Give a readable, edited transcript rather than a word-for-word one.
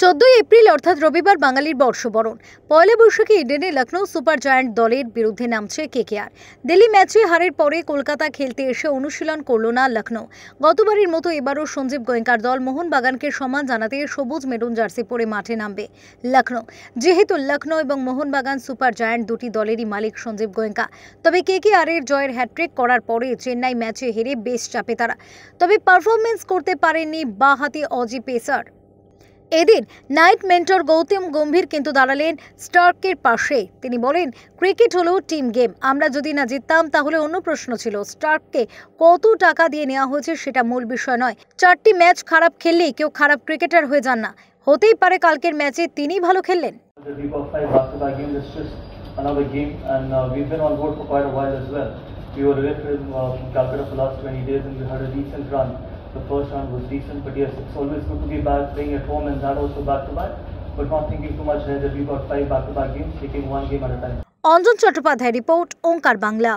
14 April অর্থাৎ রবিবার বাঙালির বর্ষবরণ। পয়লা বৈশাখে ইডেনে লখনৌ সুপার জায়ান্ট দলের বিরুদ্ধে নামছে কেকেআর। দিল্লি ম্যাচে হারের পরে কলকাতা খেলতে এসে অনুশীলন করল না লখনৌ। গতবারের মতো এবারও সঞ্জীব গোয়েঙ্কার দল মোহনবাগানকে সম্মান জানাতে সবুজ মেরুন জার্সি পরে মাঠে নামবে লখনৌ। যেহেতু লখনৌ এবং মোহনবাগান সুপার জায়ান্ট দুটি দলেরই মালিক সঞ্জীব গোয়েঙ্কা, তবে কেকেআরের জয়ের হ্যাট্রিক করার পরে চেন্নাই ম্যাচে হেরে বেশ চাপে তারা। তবে পারফরমেন্স করতে পারেননি বাঁহাতি অজি পেসার। এদিন নাইট মেন্টর গৌতম গম্ভীর কিন্তু দাঁড়ালেন স্টার্কের পাশে। তিনি বলেন, ক্রিকেট হলো টিম গেম, আমরা যদি না জিততাম তাহলে অন্য প্রশ্ন ছিল। স্টার্ককে কত টাকা দিয়ে নেওয়া হয়েছে সেটা মূল বিষয় নয়। 4টি ম্যাচ খারাপ খেললেই কেউ খারাপ ক্রিকেটার হয়ে যান না। হতেই পারে কালকের ম্যাচে তিনিই ভালো খেললেন। We were away from Calcutta for the last 20 days and we had a decent run. The first round was decent, but yes, it's always good to be back playing at home and that also back to back. But not thinking too much ahead that we got 5 back-to-back games, taking one game at a time. Anjan Chattopadhyay report, Onkar Bangla.